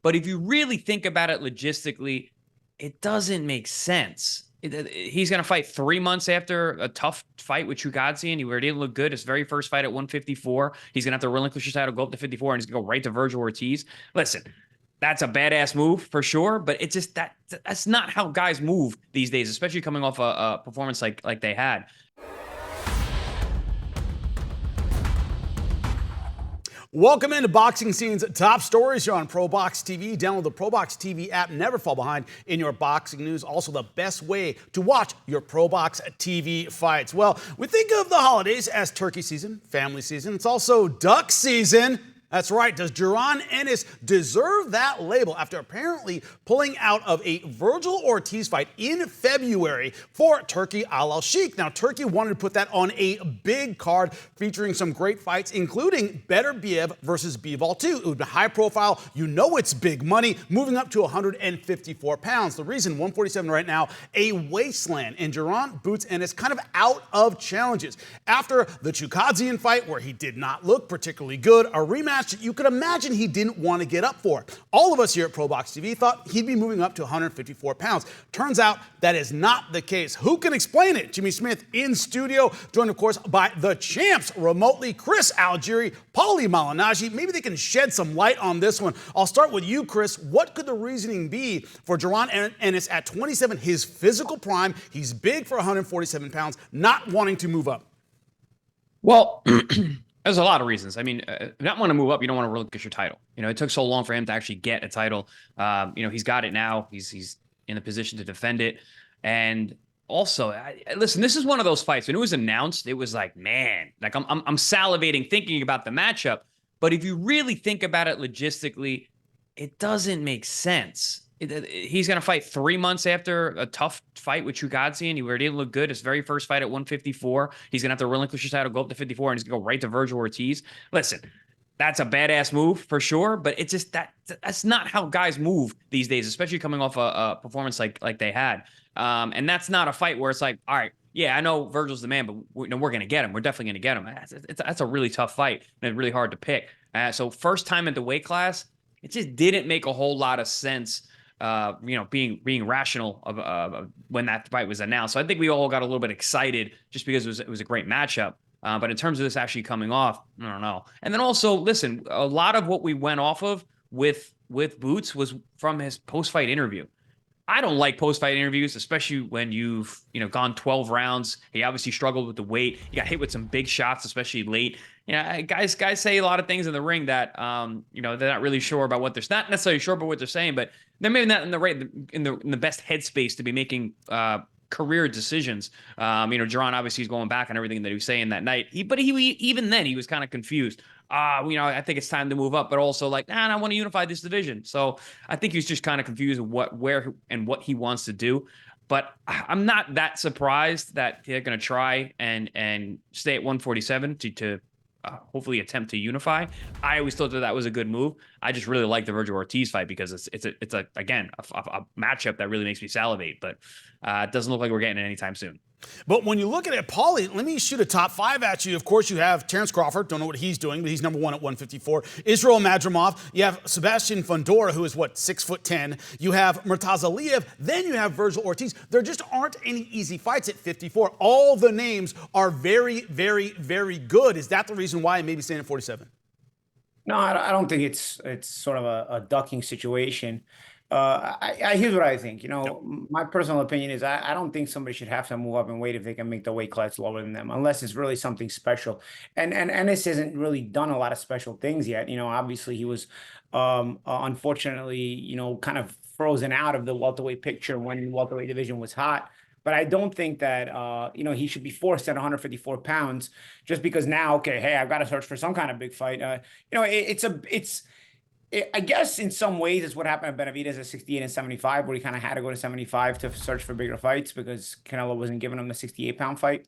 But if you really think about it logistically, it doesn't make sense. He's going to fight 3 months after a tough fight with Chugadzi, and he didn't look good. His very first fight at 154. He's going to have to relinquish his title, go up to 54, and he's going to go right to Vergil Ortiz. Listen, that's a badass move for sure, but it's just that's not how guys move these days, especially coming off a performance like they had. Welcome into Boxing Scene's top stories here on ProBox TV. Download the ProBox TV app. Never fall behind in your boxing news. Also, the best way to watch your ProBox TV fights. Well, we think of the holidays as turkey season, family season. It's also duck season. That's right. Does Jaron Ennis deserve that label after apparently pulling out of a Vergil Ortiz fight in February for Turkey Al Sheikh? Now, Turkey wanted to put that on a big card featuring some great fights, including Beterbiev versus Bivol 2. It would be high profile. You know it's big money, moving up to 154 pounds. The reason 147 right now, a wasteland. And Jaron boots Ennis kind of out of challenges. After the Chukadzian fight, where he did not look particularly good, a rematch you could imagine he didn't want to get up for. All of us here at ProBox TV thought he'd be moving up to 154 pounds. Turns out that is not the case. Who can explain it? Jimmy Smith in studio, joined of course by the champs remotely, Chris Algieri, Paulie Malignaggi. Maybe they can shed some light on this one. I'll start with you, Chris. What could the reasoning be for Jaron Ennis at 27, his physical prime? He's big for 147 pounds, not wanting to move up. Well, there's a lot of reasons. I mean, not want to move up, you don't want to relinquish your title. You know, it took so long for him to actually get a title. You know, he's got it now. He's in a position to defend it. And also, listen, this is one of those fights. When it was announced, it was like, man, like I'm salivating thinking about the matchup. But if you really think about it logistically, it doesn't make sense. He's going to fight 3 months after a tough fight with Chugadzi, and he didn't look good. His very first fight at 154. He's going to have to relinquish his title, go up to 54, and he's going to go right to Vergil Ortiz. Listen, that's a badass move for sure, but it's just that's not how guys move these days, especially coming off a performance like they had. And that's not a fight where it's like, all right, yeah, I know Vergil's the man, but we're going to get him. We're definitely going to get him. That's a really tough fight, and it's really hard to pick. So first time at the weight class, it just didn't make a whole lot of sense. You know, being rational of when that fight was announced. So I think we all got a little bit excited just because it was a great matchup. But in terms of this actually coming off, I don't know. And then also, listen, a lot of what we went off of with Boots was from his post-fight interview. I don't like post-fight interviews, especially when you've, gone 12 rounds. He obviously struggled with the weight. He got hit with some big shots, especially late. Guys say a lot of things in the ring that, they're not really sure about what they're not necessarily sure about what they're saying, but they're maybe not in the best headspace to be making career decisions. Jaron obviously is going back on everything that he was saying that night. But even then he was kind of confused. I think it's time to move up, but also like, I want to unify this division. So I think he's just kind of confused where and what he wants to do. But I'm not that surprised that they're going to try and stay at 147 to hopefully attempt to unify. I always thought that was a good move. I just really like the Vergil Ortiz fight because it's a matchup that really makes me salivate. But it doesn't look like we're getting it anytime soon. But when you look at it, Paulie, let me shoot a top five at you. Of course, you have Terence Crawford. Don't know what he's doing, but he's number one at 154. Israel Madrimov. You have Sebastian Fundora, who is, 6'10". You have Murtaza Aliyev. Then you have Vergil Ortiz. There just aren't any easy fights at 54. All the names are very, very, very good. Is that the reason why it may be staying at 47? No, I don't think it's sort of a ducking situation. Here's what I think. My personal opinion is I don't think somebody should have to move up and wait if they can make the weight class lower than them, unless it's really something special. And Ennis hasn't really done a lot of special things yet. Obviously he was unfortunately, kind of frozen out of the welterweight picture when the welterweight division was hot. But I don't think that, he should be forced at 154 pounds just because now, okay, hey, I've got to search for some kind of big fight. I guess in some ways it's what happened to Benavidez at 68 and 75, where he kind of had to go to 75 to search for bigger fights because Canelo wasn't giving him the 68-pound fight.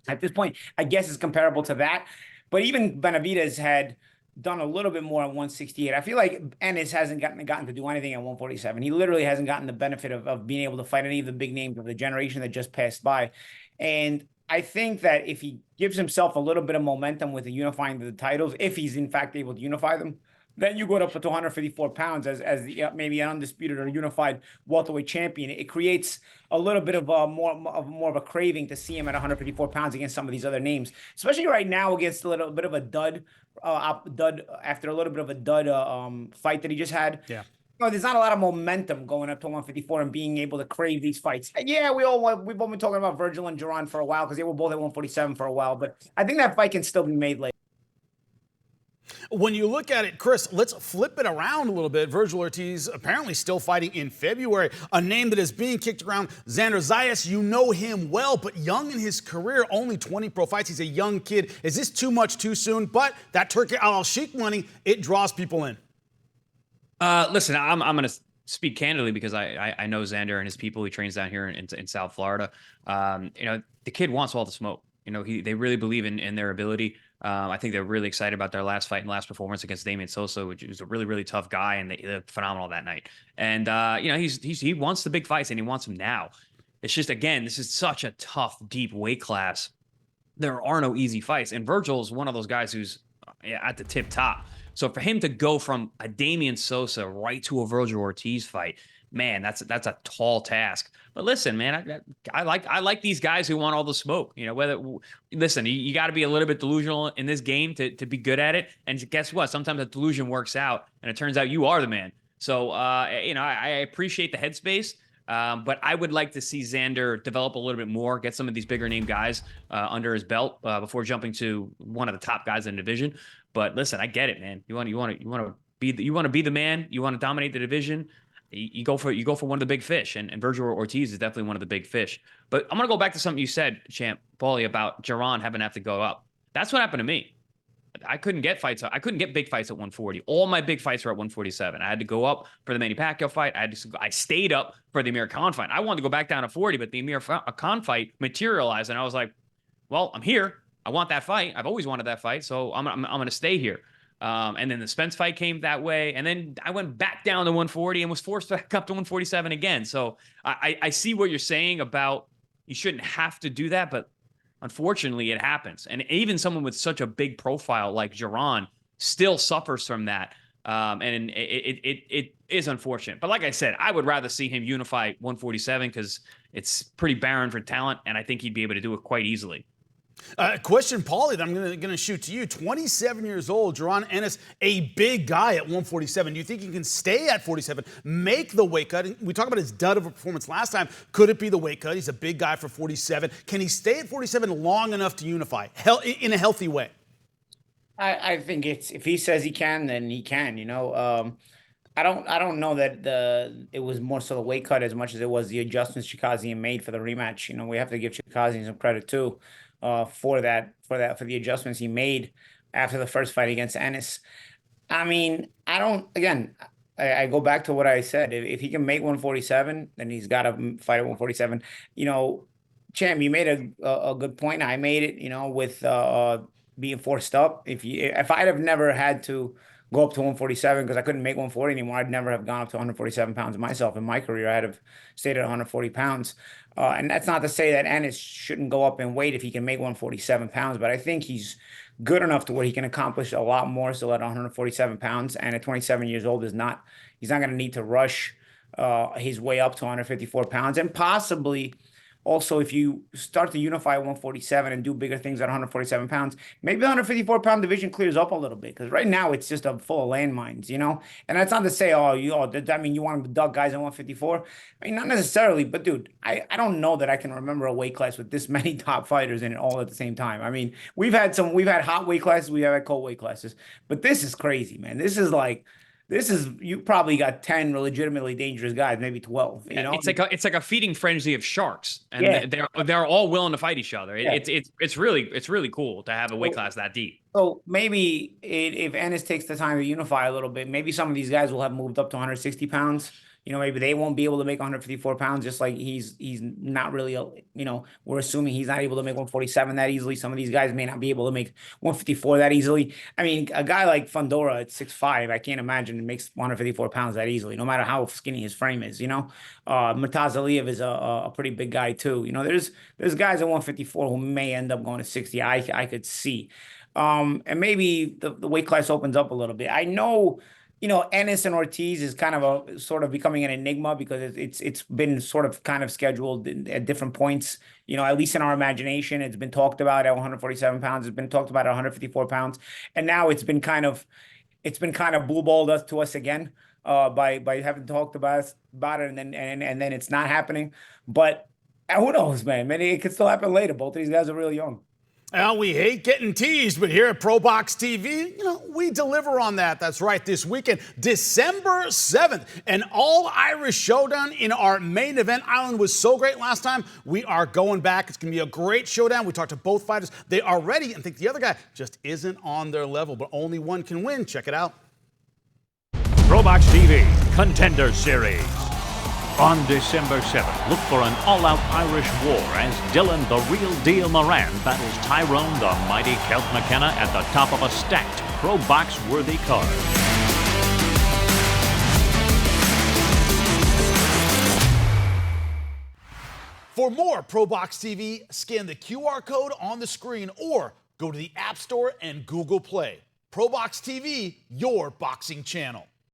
At this point, I guess it's comparable to that. But even Benavidez had done a little bit more at 168. I feel like Ennis hasn't gotten to do anything at 147. He literally hasn't gotten the benefit of being able to fight any of the big names of the generation that just passed by. And I think that if he gives himself a little bit of momentum with the unifying the titles, if he's in fact able to unify them, Then you go up to 154 pounds as the, maybe an undisputed or unified welterweight champion. It creates a little bit of more of a craving to see him at 154 pounds against some of these other names, especially right now against a little bit of a dud after a little bit of a dud fight that he just had. Yeah. There's not a lot of momentum going up to 154 and being able to crave these fights. And yeah, we've all been talking about Vergil and Jaron for a while because they were both at 147 for a while, but I think that fight can still be made later. When you look at it, Chris, let's flip it around a little bit. Vergil Ortiz apparently still fighting in February. A name that is being kicked around, Xander Zayas. You know him well, but young in his career, only 20 pro fights. He's a young kid. Is this too much too soon? But that Turkey al-Sheikh money, it draws people in. Listen, I'm going to speak candidly because I know Xander and his people. He trains down here in South Florida. The kid wants all the smoke. They really believe in their ability. I think they're really excited about their last fight and last performance against Damian Sosa, which was a really, really tough guy, and they're phenomenal that night. And he wants the big fights, and he wants them now. It's just, again, this is such a tough, deep weight class. There are no easy fights, and Vergil is one of those guys who's at the tip top. So for him to go from a Damian Sosa right to a Vergil Ortiz fight, man, that's a tall task. But listen, man, I like these guys who want all the smoke. Listen, you got to be a little bit delusional in this game to be good at it. And guess what? Sometimes the delusion works out, and it turns out you are the man. So I appreciate the headspace. But I would like to see Xander develop a little bit more, get some of these bigger name guys under his belt before jumping to one of the top guys in the division. But listen, I get it, man. You want to be the man. You want to dominate the division. You go for one of the big fish, and Vergil Ortiz is definitely one of the big fish. But I'm gonna go back to something you said, Champ Paulie, about Jaron having to have to go up. That's what happened to me. I couldn't get fights. I couldn't get big fights at 140. All my big fights were at 147. I had to go up for the Manny Pacquiao fight. I stayed up for the Amir Khan fight. I wanted to go back down to 40, but the Amir Khan fight materialized, and I was like, well, I'm here. I want that fight. I've always wanted that fight, so I'm going to stay here. And then the Spence fight came that way, and then I went back down to 140 and was forced back up to 147 again. So I see what you're saying about you shouldn't have to do that, but unfortunately, it happens. And even someone with such a big profile like Jaron still suffers from that. And it is unfortunate. But like I said, I would rather see him unify 147 because it's pretty barren for talent, and I think he'd be able to do it quite easily. Question, Paulie, that I'm going to shoot to you. 27 years old, Jaron Ennis, a big guy at 147. Do you think he can stay at 47, make the weight cut? We talked about his dud of a performance last time. Could it be the weight cut? He's a big guy for 47. Can he stay at 47 long enough to unify in a healthy way? I think if he says he can, then he can. I don't know that it was more so the weight cut as much as it was the adjustments Chikazian made for the rematch. We have to give Chikazian some credit too. For the adjustments he made after the first fight against Ennis. I mean, I go back to what I said. If he can make 147, then he's got to fight at 147. Champ, you made a good point. I made it, with being forced up. If I'd have never had to go up to 147 because I couldn't make 140 anymore, I'd never have gone up to 147 pounds myself in my career. I'd have stayed at 140 pounds. And that's not to say that Ennis shouldn't go up in weight if he can make 147 pounds, but I think he's good enough to where he can accomplish a lot more still at 147 pounds. And at 27 years old, he's not going to need to rush his way up to 154 pounds. And possibly also, if you start to unify 147 and do bigger things at 147 pounds, maybe the 154-pound division clears up a little bit. Because right now, it's just full of landmines, And that's not to say, you want to duck guys at 154? I mean, not necessarily. But, dude, I don't know that I can remember a weight class with this many top fighters in it all at the same time. I mean, we've had hot weight classes. We've had cold weight classes. But this is crazy, man. You probably got 10 legitimately dangerous guys, maybe 12. It's like a feeding frenzy of sharks, and they're all willing to fight each other. It's really cool to have a weight class that deep. So maybe if Ennis takes the time to unify a little bit, maybe some of these guys will have moved up to 160 pounds. Maybe they won't be able to make 154 pounds, just like he's not really, we're assuming he's not able to make 147 that easily. Some of these guys may not be able to make 154 that easily. I mean, a guy like Fundora at 6'5", I can't imagine makes 154 pounds that easily, no matter how skinny his frame is, Murtaza Aliyev is a pretty big guy too. There's guys at 154 who may end up going to 60. I could see. And maybe the weight class opens up a little bit. I know, Ennis and Ortiz is kind of a sort of becoming an enigma because it's been sort of kind of scheduled at different points. At least in our imagination, it's been talked about at 147 pounds. It's been talked about at 154 pounds, and now it's been kind of blue balled to us again by having talked about it, and then it's not happening. But who knows, man? Maybe it could still happen later. Both of these guys are really young. Well, we hate getting teased, but here at ProBox TV, we deliver on that. That's right, this weekend, December 7th, an all-Irish showdown in our main event. Ireland was so great last time. We are going back. It's going to be a great showdown. We talked to both fighters. They are ready and think the other guy just isn't on their level, but only one can win. Check it out. ProBox TV Contender Series. On December 7th, look for an all-out Irish war as Dylan the Real Deal Moran battles Tyrone the Mighty Celt McKenna at the top of a stacked ProBox-worthy card. For more ProBox TV, scan the QR code on the screen or go to the App Store and Google Play. ProBox TV, your boxing channel.